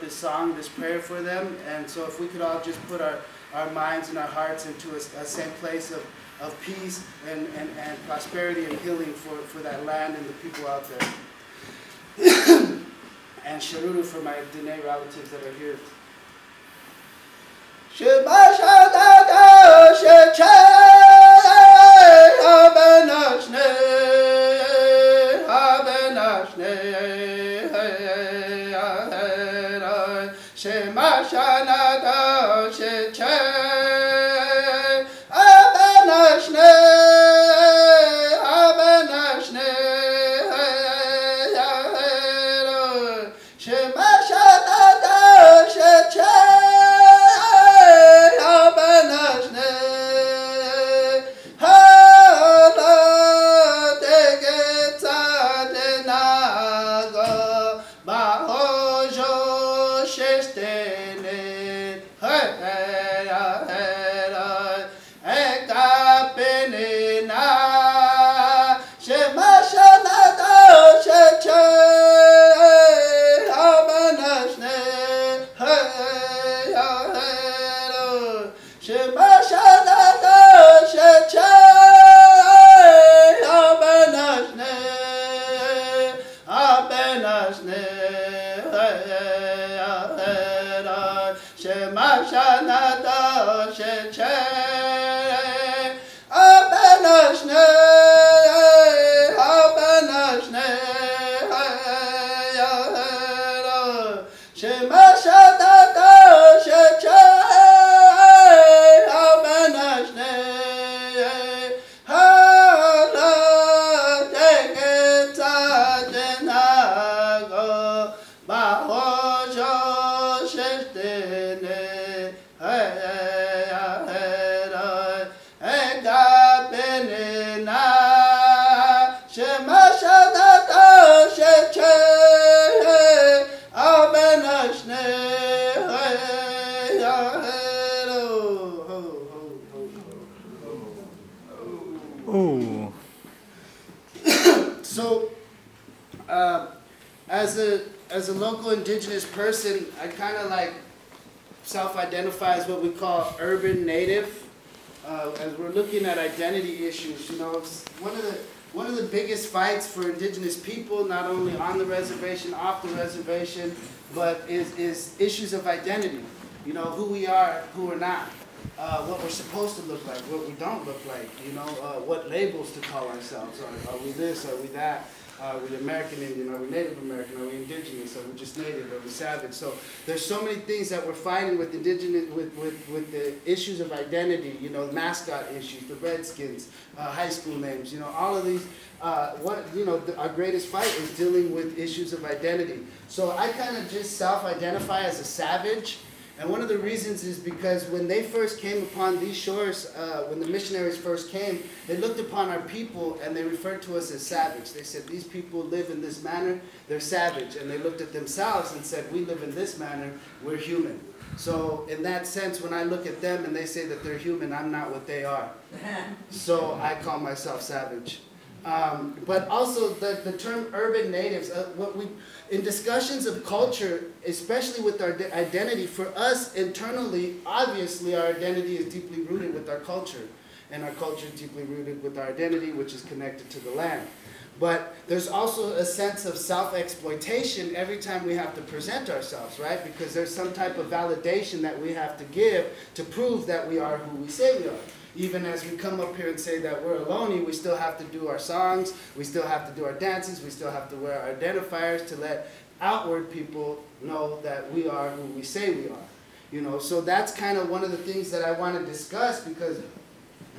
this song, this prayer for them. And so if we could all just put our minds and our hearts into a same place of peace and prosperity and healing for that land and the people out there. And Sharuru for my Diné relatives that are here. So, as a local indigenous person, I kind of like self-identify as what we call urban native. As we're looking at identity issues, you know, one of the biggest fights for indigenous people, not only on the reservation, off the reservation, but is issues of identity. You know, who we are, who we're not. What we're supposed to look like, what we don't look like, you know, what labels to call ourselves. Are we this, are we that? Are we American Indian, are we Native American, are we indigenous, are we just native, are we savage? So there's so many things that we're fighting with indigenous, with the issues of identity, you know, mascot issues, the Redskins, high school names, you know, all of these, our greatest fight is dealing with issues of identity. So I kind of just self-identify as a savage. And one of the reasons is because when they first came upon these shores, when the missionaries first came, they looked upon our people and they referred to us as savage. They said, these people live in this manner, they're savage. And they looked at themselves and said, we live in this manner, we're human. So in that sense, when I look at them and they say that they're human, I'm not what they are. So I call myself savage. But also the term urban natives, in discussions of culture, especially with our identity, for us internally, obviously our identity is deeply rooted with our culture. And our culture is deeply rooted with our identity, which is connected to the land. But there's also a sense of self-exploitation every time we have to present ourselves, right? Because there's some type of validation that we have to give to prove that we are who we say we are. Even as we come up here and say that we're Ohlone, we still have to do our songs, we still have to do our dances, we still have to wear our identifiers to let outward people know that we are who we say we are. You know, so that's kind of one of the things that I want to discuss because,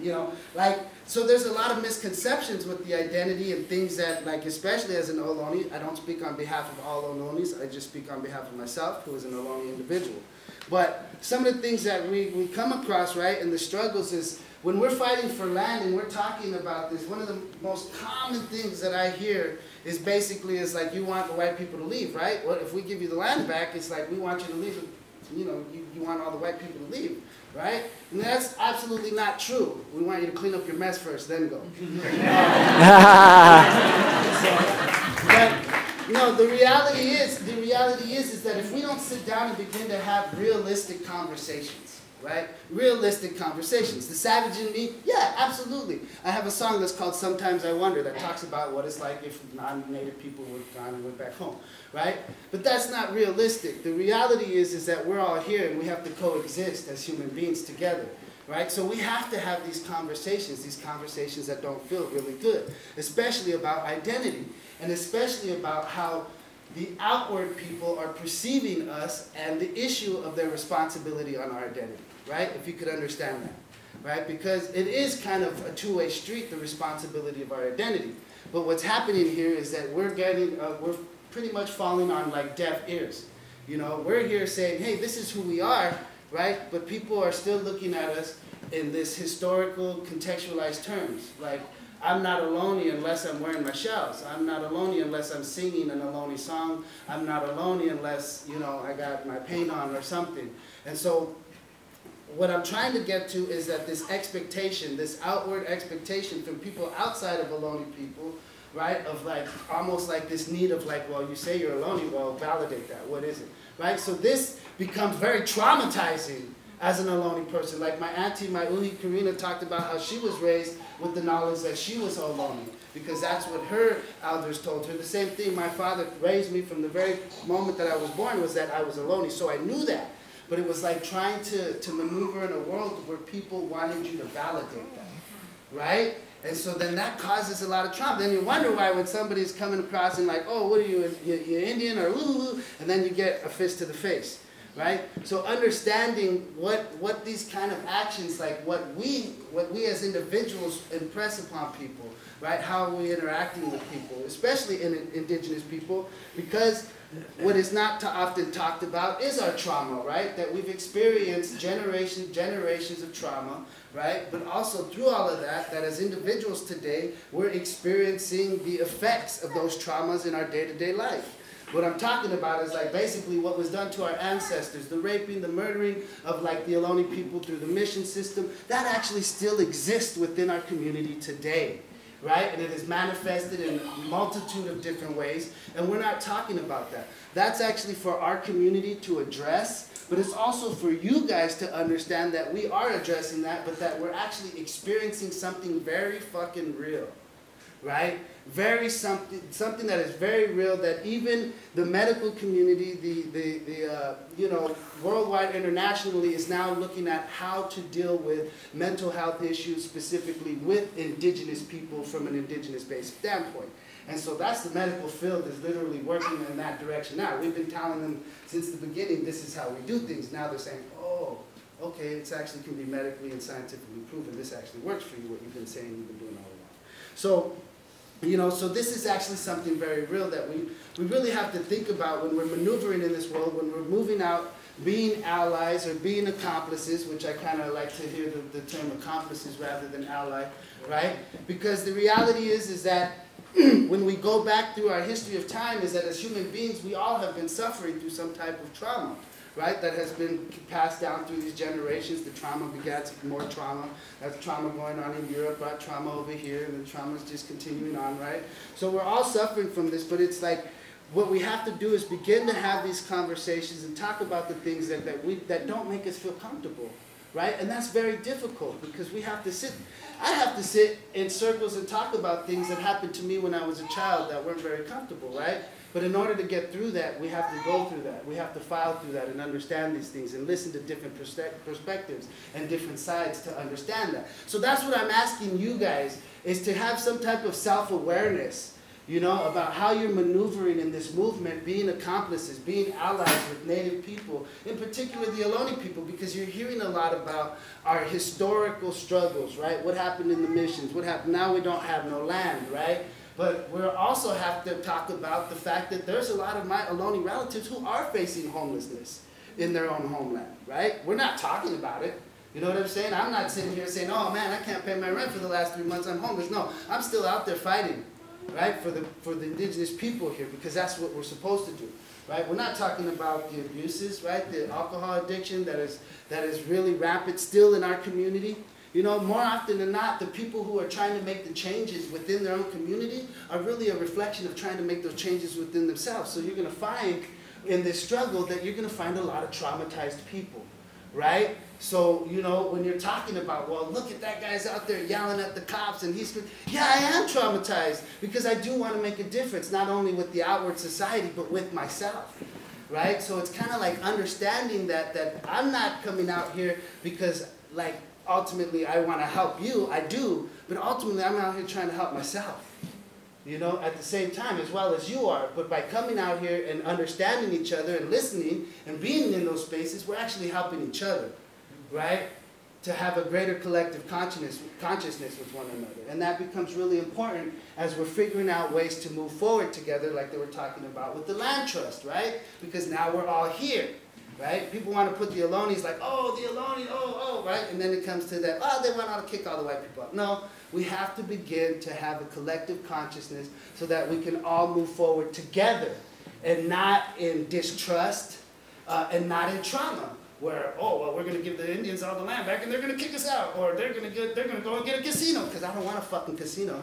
you know, like, so there's a lot of misconceptions with the identity and things that, like, especially as an Ohlone, I don't speak on behalf of all Ohlones, I just speak on behalf of myself, who is an Ohlone individual. But some of the things that we come across, right, and the struggles is, when we're fighting for land and we're talking about this, one of the most common things that I hear is basically is like, you want the white people to leave, right? Well, if we give you the land back, it's like, we want you to leave, you know, you want all the white people to leave, right? And that's absolutely not true. We want you to clean up your mess first, then go. No, the reality is that if we don't sit down and begin to have realistic conversations, right? Realistic conversations. The savage in me, yeah, absolutely. I have a song that's called Sometimes I Wonder that talks about what it's like if non-native people were gone and went back home, right? But that's not realistic. The reality is that we're all here and we have to coexist as human beings together. Right? So we have to have these conversations that don't feel really good, especially about identity, and especially about how the outward people are perceiving us and the issue of their responsibility on our identity, right? If you could understand that, right? Because it is kind of a two-way street, the responsibility of our identity. But what's happening here is that we're pretty much falling on like deaf ears. You know, we're here saying, hey, this is who we are, right? But people are still looking at us in this historical, contextualized terms. Like, I'm not Ohlone unless I'm wearing my shells. I'm not Ohlone unless I'm singing an Ohlone song. I'm not Ohlone unless, you know, I got my paint on or something. And so what I'm trying to get to is that this expectation, this outward expectation from people outside of Ohlone people, right, of like, almost like this need of like, well, you say you're Ohlone, well, validate that. What is it? Right? So this becomes very traumatizing as an Ohlone person. Like my auntie, my uhi Karina, talked about how she was raised with the knowledge that she was Ohlone, because that's what her elders told her. The same thing, my father raised me from the very moment that I was born was that I was Ohlone, so I knew that. But it was like trying to maneuver in a world where people wanted you to validate that, right? And so then that causes a lot of trauma. Then you wonder why when somebody's coming across and like, oh, what are you Indian or ooh, and then you get a fist to the face. Right? So understanding what these kind of actions, like what we as individuals impress upon people, right? How are we interacting with people, especially in indigenous people, because what is not often talked about is our trauma, right? That we've experienced generations of trauma, right? But also through all of that as individuals today, we're experiencing the effects of those traumas in our day-to-day life. What I'm talking about is like basically what was done to our ancestors, the raping, the murdering of like the Ohlone people through the mission system, that actually still exists within our community today, right? And it is manifested in a multitude of different ways, and we're not talking about that. That's actually for our community to address, but it's also for you guys to understand that we are addressing that, but that we're actually experiencing something very fucking real. Right? Something that is very real, that even the medical community, the worldwide, internationally is now looking at how to deal with mental health issues, specifically with indigenous people from an indigenous-based standpoint. And so that's the medical field is literally working in that direction now. We've been telling them since the beginning, this is how we do things. Now they're saying, oh, okay, it actually can be medically and scientifically proven. This actually works for you, what you've been saying, you've been doing all along. So, so this is actually something very real that we really have to think about when we're maneuvering in this world, when we're moving out, being allies or being accomplices, which I kind of like to hear the term accomplices rather than ally, right? Because the reality is that when we go back through our history of time, is that as human beings, we all have been suffering through some type of trauma, right? That has been passed down through these generations. The trauma begets more trauma. That's trauma going on in Europe, brought trauma over here, and the trauma is just continuing on, right? So we're all suffering from this, but it's like, what we have to do is begin to have these conversations and talk about the things that don't make us feel comfortable, right? And that's very difficult because I have to sit in circles and talk about things that happened to me when I was a child that weren't very comfortable, right? But in order to get through that, we have to go through that. We have to file through that and understand these things and listen to different perspectives and different sides to understand that. So that's what I'm asking you guys, is to have some type of self-awareness, about how you're maneuvering in this movement, being accomplices, being allies with Native people, in particular the Ohlone people, because you're hearing a lot about our historical struggles, right? What happened in the missions? What happened? Now we don't have no land, right? But we also have to talk about the fact that there's a lot of my Ohlone relatives who are facing homelessness in their own homeland, right? We're not talking about it. You know what I'm saying? I'm not sitting here saying, oh man, I can't pay my rent for the last 3 months, I'm homeless. No, I'm still out there fighting, right, for the indigenous people here, because that's what we're supposed to do, right? We're not talking about the abuses, right, the alcohol addiction that is really rampant still in our community. You know, more often than not, the people who are trying to make the changes within their own community are really a reflection of trying to make those changes within themselves. So you're going to find in this struggle that you're going to find a lot of traumatized people, right? So, you know, when you're talking about, well, look at that guy's out there yelling at the cops and he's, yeah, I am traumatized because I do want to make a difference, not only with the outward society, but with myself, right? So it's kind of like understanding that I'm not coming out here because, like, ultimately I want to help you, I do, but ultimately I'm out here trying to help myself. You know, at the same time, as well as you are. But by coming out here and understanding each other and listening and being in those spaces, we're actually helping each other, right? To have a greater collective consciousness with one another. And that becomes really important as we're figuring out ways to move forward together, like they were talking about with the land trust, right? Because now we're all here, right? People want to put the Ohlones like, oh, the Ohlone, oh, right? And then it comes to that, oh, they want to kick all the white people out. No. We have to begin to have a collective consciousness so that we can all move forward together and not in distrust and not in trauma where, oh, well, we're going to give the Indians all the land back and they're going to kick us out or they're going to go and get a casino because I don't want a fucking casino.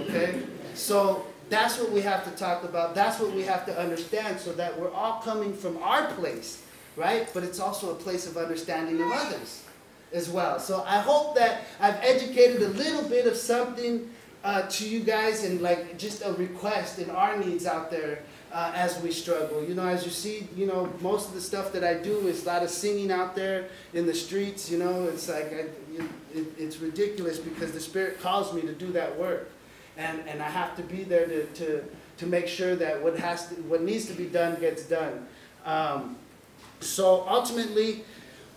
Okay? So that's what we have to talk about. That's what we have to understand so that we're all coming from our place, right? But it's also a place of understanding of others as well. So I hope that I've educated a little bit of something to you guys and like just a request in our needs out there as we struggle. You know, as you see, you know, most of the stuff that I do is a lot of singing out there in the streets. You know, it's like, it's ridiculous because the Spirit calls me to do that work. And I have to be there to make sure that what needs to be done gets done. So ultimately,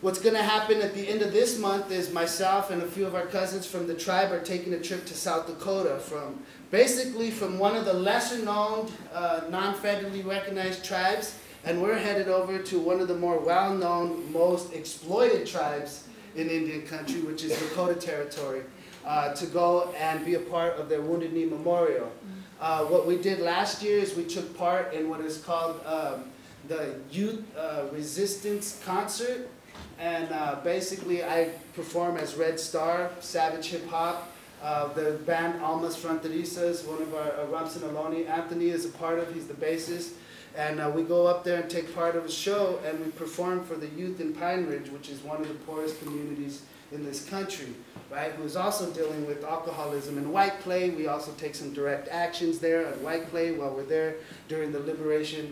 what's going to happen at the end of this month is myself and a few of our cousins from the tribe are taking a trip to South Dakota basically from one of the lesser known, non-federally recognized tribes, and we're headed over to one of the more well-known, most exploited tribes in Indian country, which is Lakota territory, to go and be a part of their Wounded Knee Memorial. What we did last year is we took part in what is called the Youth Resistance Concert. And basically, I perform as Red Star, Savage Hip Hop. The band Almas Fronterizas, one of our Ramson Ohlone, Anthony is a part of, he's the bassist. And we go up there and take part of a show, and we perform for the youth in Pine Ridge, which is one of the poorest communities in this country, right? Who's also dealing with alcoholism and white clay. We also take some direct actions there at white clay while we're there during the Liberation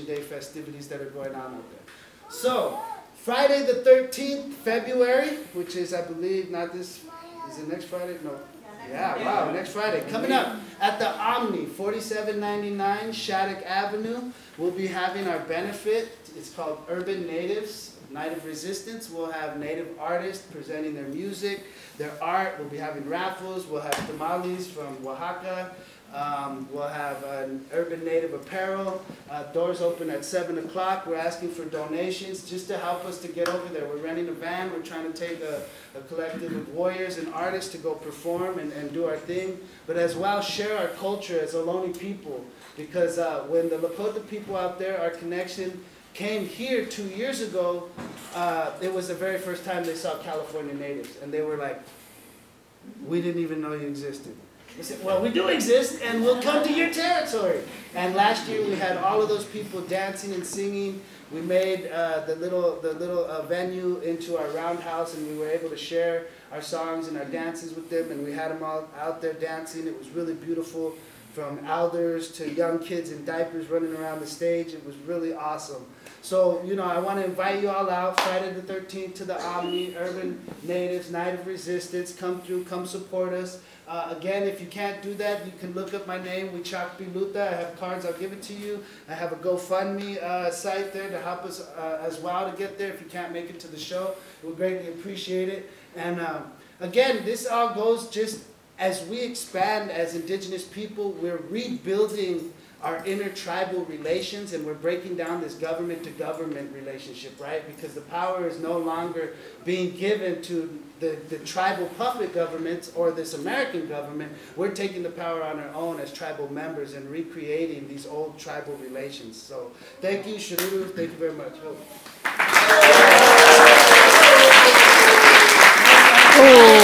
Day festivities that are going on out there. So, Friday the 13th, February, which is, I believe, not this, is it next Friday? No. Yeah, wow, next Friday. Coming up at the Omni, 4799 Shattuck Avenue. We'll be having our benefit. It's called Urban Natives, Night of Resistance. We'll have native artists presenting their music, their art. We'll be having raffles. We'll have tamales from Oaxaca. We'll have an urban native apparel. Doors open at 7 o'clock. We're asking for donations just to help us to get over there. We're renting a van. We're trying to take a collective of warriors and artists to go perform and do our thing, but as well share our culture as Ohlone people. Because when the Lakota people out there, our connection came here 2 years ago, it was the very first time they saw California natives. And they were like, we didn't even know you existed. I said, well, we do exist, and we'll come to your territory. And last year we had all of those people dancing and singing. We made the little venue into our roundhouse, and we were able to share our songs and our dances with them, and we had them all out there dancing. It was really beautiful, from elders to young kids in diapers running around the stage. It was really awesome. So, you know, I want to invite you all out Friday the 13th to the Omni, Urban Natives, Night of Resistance. Come through, come support us. Again, if you can't do that, you can look up my name, Wicahpiluta. I have cards, I'll give it to you. I have a GoFundMe site there to help us as well to get there. If you can't make it to the show, we'll greatly appreciate it. And again, this all goes just as we expand as indigenous people, we're rebuilding our intertribal relations, and we're breaking down this government-to-government relationship, right? Because the power is no longer being given to the tribal puppet governments or this American government. We're taking the power on our own as tribal members and recreating these old tribal relations. So thank you, Shiruru. Thank you very much. Ooh.